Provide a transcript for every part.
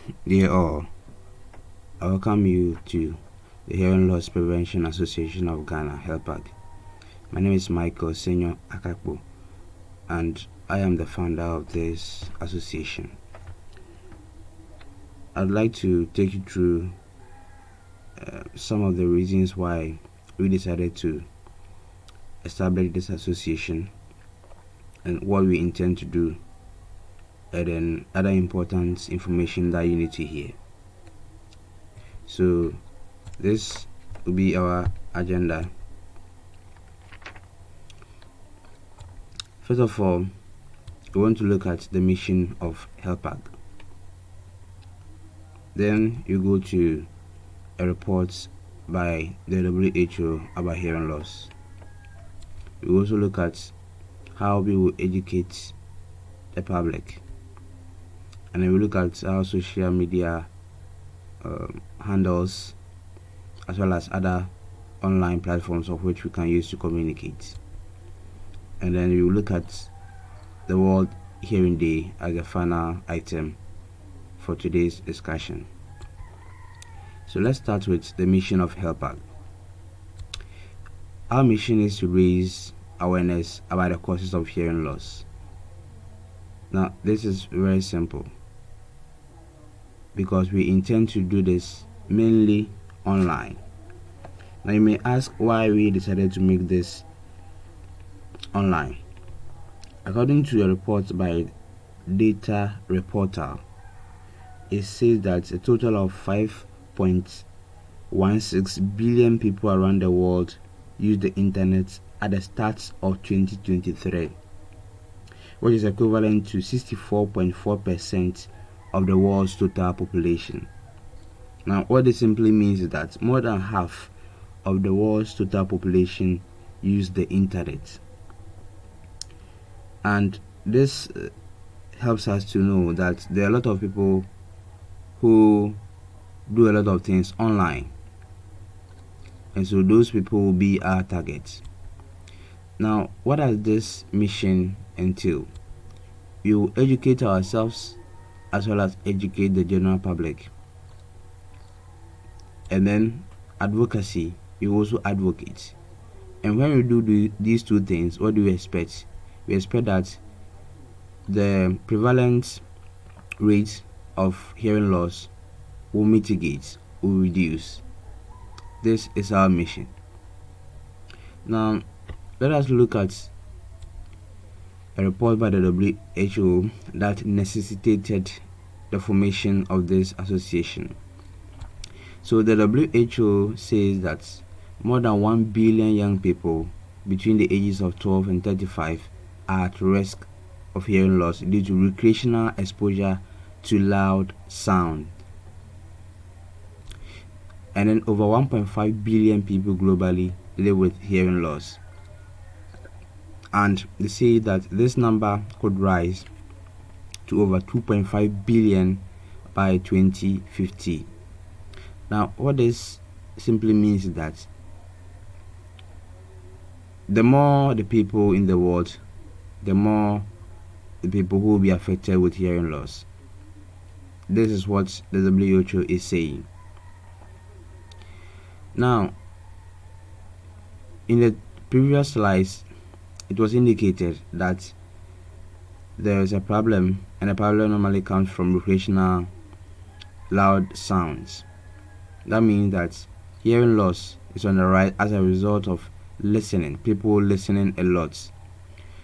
Dear all, I welcome you to the Hearing Loss Prevention Association of Ghana, Helpag. My name is Michael Senior Akakpo, and I am the founder of this association. I'd like to take you through some of the reasons why we decided to establish this association and what we intend to do, and then other important information that you need to hear. So this will be our agenda. First of all, we want to look at the mission of Helpag. Then you go to a report by the WHO about hearing loss. We also look at how we will educate the public, and then we look at our social media handles as well as other online platforms of which we can use to communicate. And then we will look at the World Hearing Day as a final item for today's discussion. So let's start with the mission of Helpag. Our mission is to raise awareness about the causes of hearing loss. Now, this is very simple because we intend to do this mainly online. Now, you may ask why we decided to make this online. According to a report by Data Reporter, it says that a total of 5.16 billion people around the world use the internet at the start of 2023, which is equivalent to 64.4% of the world's total population. Now, what this simply means is that more than half of the world's total population use the internet. And this helps us to know that there are a lot of people who do a lot of things online, and so those people will be our target. Now, what does this mission entail? We will educate ourselves as well as educate the general public. And then advocacy, we also advocate. And when we do these two things, what do we expect? We expect that the prevalent rate of hearing loss will mitigate, will reduce. This is our mission. Now, let us look at a report by the WHO that necessitated the formation of this association. So the WHO says that more than 1 billion young people between the ages of 12 and 35 are at risk of hearing loss due to recreational exposure to loud sound. And then over 1.5 billion people globally live with hearing loss. And they say that this number could rise to over 2.5 billion by 2050. Now, what this simply means is that the more the people in the world, the more the people who will be affected with hearing loss. This is what the WHO is saying. Now, in the previous slides, it was indicated that there is a problem, and the problem normally comes from recreational loud sounds. That means that hearing loss is on the rise as a result of listening, people listening a lot.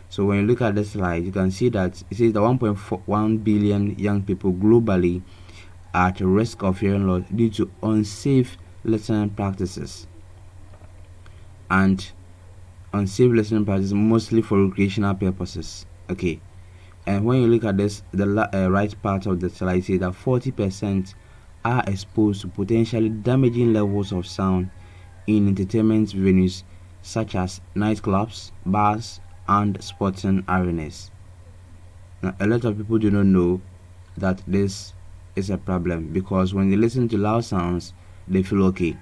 So when you look at this slide, you can see that it says that 1.1 billion young people globally are at risk of hearing loss due to unsafe listening practices. And unsafe listening practices mostly for recreational purposes. Okay, and when you look at this, the right part of the slide says that 40% are exposed to potentially damaging levels of sound in entertainment venues such as nightclubs, bars, and sporting arenas. Now, a lot of people do not know that this is a problem because when they listen to loud sounds, they feel okay,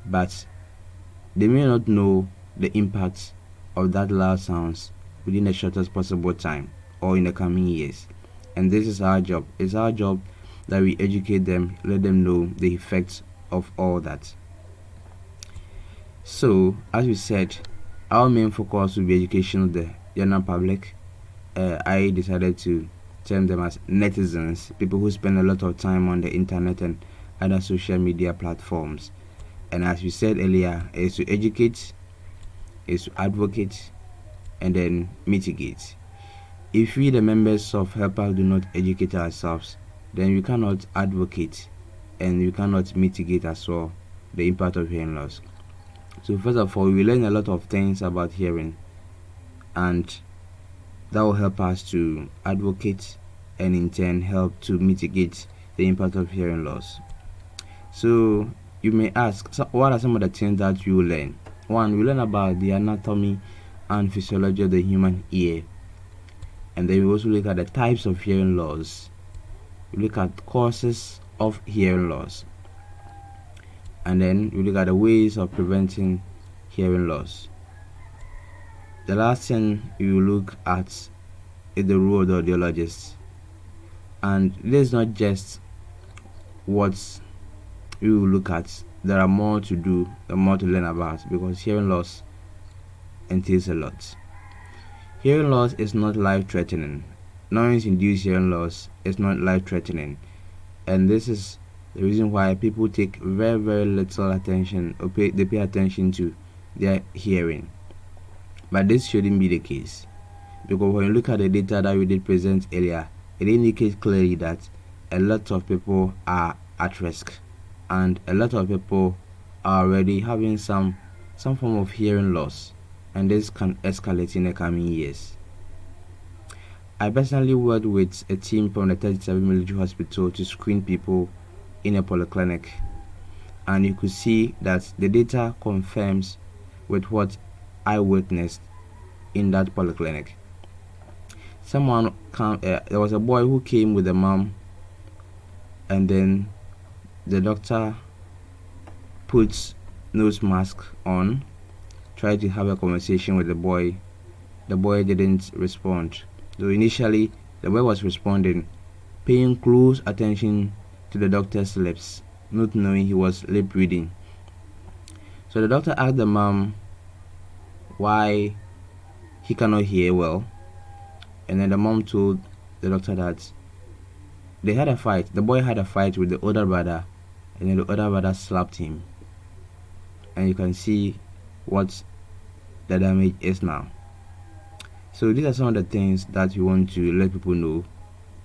but they may not know the impact of that loud sounds within the shortest possible time or in the coming years. And this is our job. It's our job that we educate them, let them know the effects of all that. So, as we said, our main focus will be education of the general public. I decided to term them as netizens, people who spend a lot of time on the internet and other social media platforms. And as we said earlier, is to educate, is to advocate, and then mitigate. If we, the members of Helpag, do not educate ourselves, then we cannot advocate and we cannot mitigate as well the impact of hearing loss. So first of all, we learn a lot of things about hearing, and that will help us to advocate and in turn help to mitigate the impact of hearing loss. So you may ask, so what are some of the things that you learn? One, we learn about the anatomy and physiology of the human ear, and then we also look at the types of hearing loss. We look at causes of hearing loss, and then we look at the ways of preventing hearing loss. The last thing we will look at is the role of the audiologist, and this is not just what we will look at. There are more to do and more to learn about, because hearing loss entails a lot. Hearing loss is not life-threatening. Noise-induced hearing loss is not life-threatening, and this is the reason why people take very, very little attention, or they pay attention to their hearing. But this shouldn't be the case, because when you look at the data that we did present earlier, it indicates clearly that a lot of people are at risk, and a lot of people are already having some form of hearing loss, and this can escalate in the coming years. I personally worked with a team from the 37 Military Hospital to screen people in a polyclinic, and you could see that the data confirms with what I witnessed in that polyclinic. There was a boy who came with a mom, and then the doctor puts nose mask on, tried to have a conversation with the boy. The boy didn't respond. So initially, the boy was responding, paying close attention to the doctor's lips, not knowing he was lip reading. So the doctor asked the mom why he cannot hear well, and then the mom told the doctor that they had a fight. The boy had a fight with the older brother, and then the older brother slapped him. And you can see what the damage is now. So these are some of the things that you want to let people know.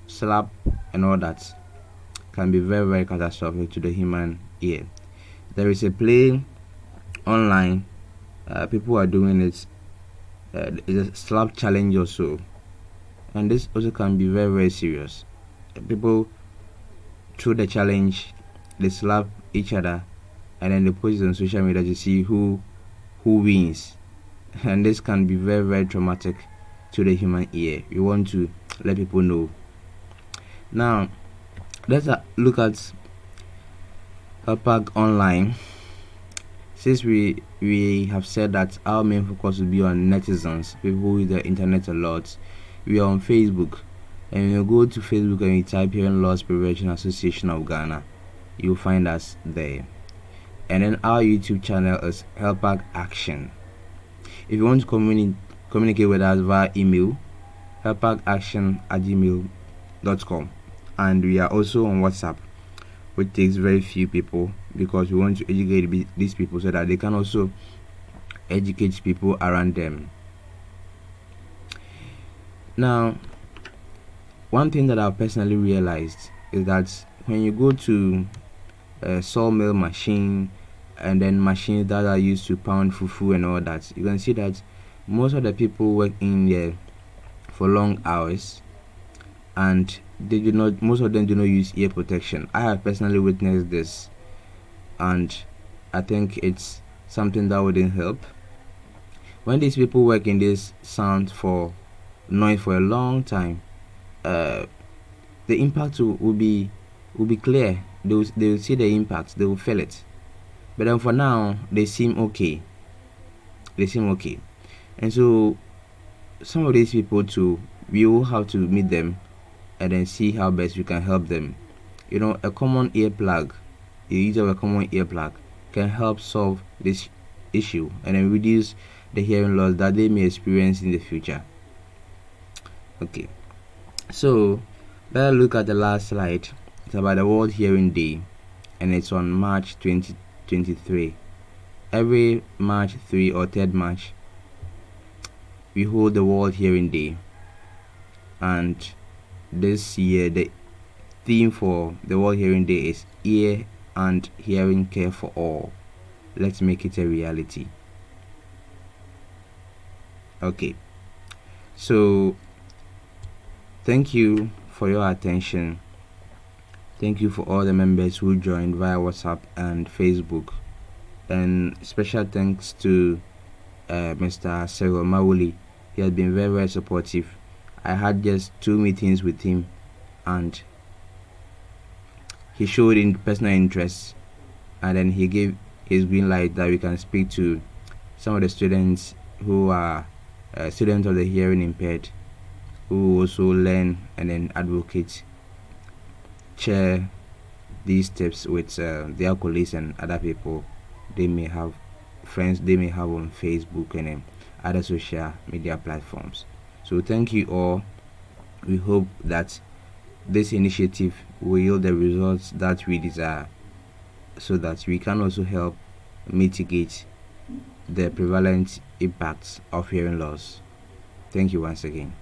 Slap and all that can be very, very catastrophic to the human ear. There is a play online, people are doing it. It's a slap challenge or so, and this also can be very, very serious. People, through the challenge, they slap each other, and then they post it on social media to see who wins, and this can be very, very traumatic to the human ear. We want to let people know. Now, let's look at Helpag online. Since we have said that our main focus will be on netizens, people who use the internet a lot, we are on Facebook, and when you go to Facebook and you type Hearing Loss Prevention Association of Ghana, you'll find us there. And then our YouTube channel is Helpag Action. If you want to communicate with us via email, helpagaction@gmail.com, and we are also on WhatsApp, which takes very few people, because we want to educate these people so that they can also educate people around them. Now, one thing that I've personally realized is that when you go to a sawmill machine and then machines that are used to pound fufu and all that, you can see that most of the people work in there for long hours, and most of them do not use ear protection. I have personally witnessed this, and I think it's something that wouldn't help. When these people work in this noise for a long time, the impact will be clear. They will see the impact, they will feel it. But then for now, they seem okay. And so some of these people too, we will have to meet them and then see how best we can help them a common earplug, the use of a common earplug can help solve this issue and then reduce the hearing loss that they may experience in the future. Okay, so let's look at the last slide. It's about the World Hearing Day, and it's on March 2023. Every March 3 or 3rd March, we hold the World Hearing Day, and this year the theme for the World Hearing Day is Ear and Hearing Care for All. Let's make it a reality. Okay, so thank you for your attention. Thank you for all the members who joined via WhatsApp and Facebook, and special thanks to Mr. Cyril Mawuli. He has been very, very supportive. I had just 2 meetings with him, and he showed in personal interest, and then he gave his green light that we can speak to some of the students who are students of the hearing impaired, who also learn and then advocate, share these tips with their colleagues and other people they may have, friends they may have on Facebook and other social media platforms. So thank you all. We hope that this initiative will yield the results that we desire, so that we can also help mitigate the prevalent impacts of hearing loss. Thank you once again.